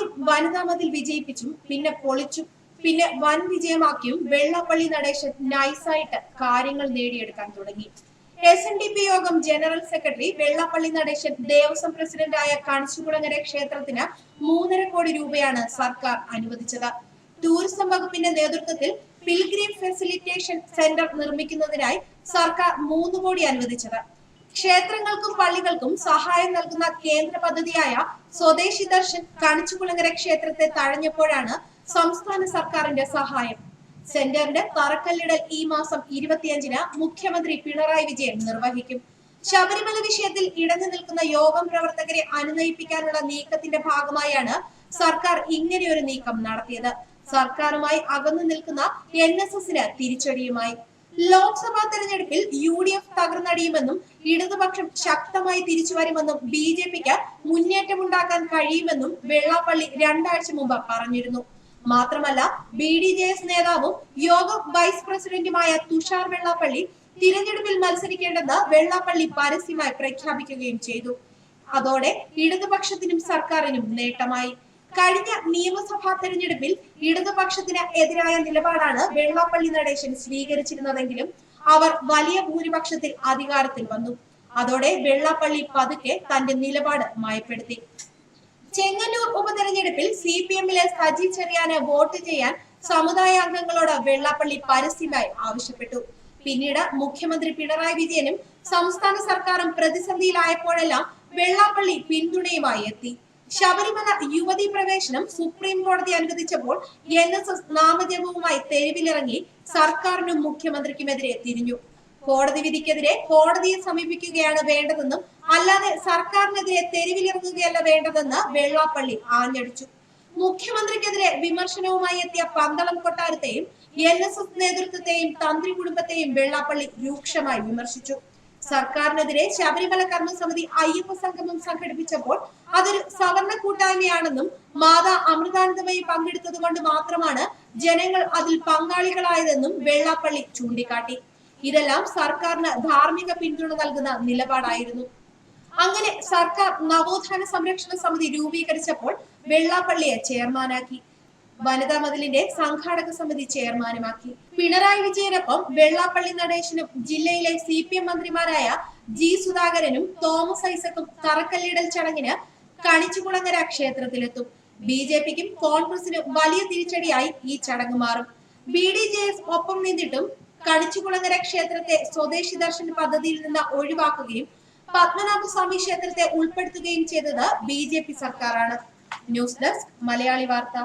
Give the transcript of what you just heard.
ആദ്യം വനിതാ മതിൽ വിജയിപ്പിച്ചും പിന്നെ പൊളിച്ചും പിന്നെ വൻ വിജയമാക്കിയും വെള്ളാപ്പള്ളി നടേശൻ നൈസായിട്ട് കാര്യങ്ങൾ നേടിയെടുക്കാൻ തുടങ്ങി. SNDP യോഗം ജനറൽ സെക്രട്ടറി വെള്ളാപ്പള്ളി നടേശൻ ദേവസ്വം പ്രസിഡന്റായ കണിച്ചുകുളങ്ങര ക്ഷേത്രത്തിന് 3.5 കോടി രൂപയാണ് സർക്കാർ അനുവദിച്ചത്. ടൂറിസം വകുപ്പിന്റെ നേതൃത്വത്തിൽ പിൽഗ്രീം ഫെസിലിറ്റേഷൻ സെന്റർ നിർമ്മിക്കുന്നതിനായി സർക്കാർ 3 കോടി അനുവദിച്ചത്. ക്ഷേത്രങ്ങൾക്കും പള്ളികൾക്കും സഹായം നൽകുന്ന കേന്ദ്ര പദ്ധതിയായ സ്വദേശി ദർശൻ കണിച്ചുകുളങ്ങര ക്ഷേത്രത്തെ തഴഞ്ഞപ്പോഴാണ് സംസ്ഥാന സർക്കാരിന്റെ സഹായം. സെന്ററിന്റെ തറക്കല്ലിടൽ ഈ മാസം 25-ന് മുഖ്യമന്ത്രി പിണറായി വിജയൻ നിർവഹിക്കും. ശബരിമല വിഷയത്തിൽ ഇടഞ്ഞു നിൽക്കുന്ന യോഗം പ്രവർത്തകരെ അനുനയിപ്പിക്കാനുള്ള നീക്കത്തിന്റെ ഭാഗമായാണ് സർക്കാർ ഇങ്ങനെയൊരു നീക്കം നടത്തിയത്. സർക്കാരുമായി അകന്നു നിൽക്കുന്ന NSSന് തിരിച്ചടിയുമായി. ലോക്സഭാ തെരഞ്ഞെടുപ്പിൽ UDF തകർന്നടിയുമെന്നും ഇടതുപക്ഷം ശക്തമായി തിരിച്ചുവരുമെന്നും BJPക്ക് മുന്നേറ്റമുണ്ടാക്കാൻ കഴിയുമെന്നും വെള്ളാപ്പള്ളി 2 ആഴ്ച മുമ്പ് പറഞ്ഞിരുന്നു. മാത്രമല്ല BDJS നേതാവും യോഗം വൈസ് പ്രസിഡന്റുമായ തുഷാർ വെള്ളാപ്പള്ളി തിരഞ്ഞെടുപ്പിൽ മത്സരിക്കേണ്ടെന്ന് വെള്ളാപ്പള്ളി പരസ്യമായി പ്രഖ്യാപിക്കുകയും ചെയ്തു. അതോടെ ഇടതുപക്ഷത്തിനും സർക്കാരിനും നേട്ടമായി. കഴിഞ്ഞ നിയമസഭാ തെരഞ്ഞെടുപ്പിൽ ഇടതുപക്ഷത്തിന് എതിരായ നിലപാടാണ് വെള്ളാപ്പള്ളി നടേശൻ സ്വീകരിച്ചിരുന്നതെങ്കിലും അവർ വലിയ ഭൂരിപക്ഷത്തിൽ അധികാരത്തിൽ വന്നു. അതോടെ വെള്ളാപ്പള്ളി പതുക്കെ തന്റെ നിലപാട് മയപ്പെടുത്തി. ചെങ്ങന്നൂർ ഉപതെരഞ്ഞെടുപ്പിൽ CPM-ലെ സജി ചെറിയാന് വോട്ട് ചെയ്യാൻ സമുദായ അംഗങ്ങളോട് വെള്ളാപ്പള്ളി പരസ്യമായി ആവശ്യപ്പെട്ടു. പിന്നീട് മുഖ്യമന്ത്രി പിണറായി വിജയനും സംസ്ഥാന സർക്കാരും പ്രതിസന്ധിയിലായപ്പോഴെല്ലാം വെള്ളാപ്പള്ളി പിന്തുണയുമായി എത്തി. ശബരിമല യുവതീ പ്രവേശനം സുപ്രീം കോടതി അനുവദിച്ചപ്പോൾ NSS നാമജപവുമായി തെരുവിലിറങ്ങി സർക്കാരിനും മുഖ്യമന്ത്രിക്കുമെതിരെ തിരിഞ്ഞു. കോടതി വിധിക്കെതിരെ കോടതിയെ സമീപിക്കുകയാണ് വേണ്ടതെന്നും അല്ലാതെ സർക്കാരിനെതിരെ തെരുവിലിറങ്ങുകയല്ല വേണ്ടതെന്ന് വെള്ളാപ്പള്ളി ആഞ്ഞടിച്ചു. മുഖ്യമന്ത്രിക്കെതിരെ വിമർശനവുമായി എത്തിയ പന്തളം കൊട്ടാരത്തെയും NSS നേതൃത്വത്തെയും തന്ത്രി കുടുംബത്തെയും വെള്ളാപ്പള്ളി രൂക്ഷമായി വിമർശിച്ചു. സർക്കാരിനെതിരെ ശബരിമല കർമ്മസമിതി അയ്യപ്പ സംഗമം സംഘടിപ്പിച്ചപ്പോൾ അതൊരു സവർണ കൂട്ടായ്മയാണെന്നും മാതാ അമൃതാനന്ദമയി പങ്കെടുത്തത് കൊണ്ട് മാത്രമാണ് ജനങ്ങൾ അതിൽ പങ്കാളികളായതെന്നും വെള്ളാപ്പള്ളി ചൂണ്ടിക്കാട്ടി. ഇതെല്ലാം സർക്കാരിന് ധാർമ്മിക പിന്തുണ നൽകുന്ന നിലപാടായിരുന്നു. അങ്ങനെ സർക്കാർ നവോത്ഥാന സംരക്ഷണ സമിതി രൂപീകരിച്ചപ്പോൾ വെള്ളാപ്പള്ളിയെ ചെയർമാനാക്കി. വനിതാ മതിലിന്റെ സംഘാടക സമിതി ചെയർമാനുമാക്കി. പിണറായി വിജയനൊപ്പം വെള്ളാപ്പള്ളി നടേശനും ജില്ലയിലെ CPM മന്ത്രിമാരായ G സുധാകരനും തോമസ് ഐസക്കും തറക്കല്ലിടൽ ചടങ്ങിന് കണിച്ചുകുളങ്ങര ക്ഷേത്രത്തിലെത്തും. BJPക്കും കോൺഗ്രസിനും വലിയ തിരിച്ചടിയായി ഈ ചടങ്ങ് മാറും. BDJS ഒപ്പം നിന്നിട്ടും കണിച്ചുകുളങ്ങര ക്ഷേത്രത്തെ സ്വദേശി ദർശൻ പദ്ധതിയിൽ നിന്ന് ഒഴിവാക്കുകയും പത്മനാഭസ്വാമി ക്ഷേത്രത്തെ ഉൾപ്പെടുത്തുകയും ചെയ്തത് BJP സർക്കാരാണ്. ന്യൂസ് ഡെസ്ക് മലയാളി വാർത്ത.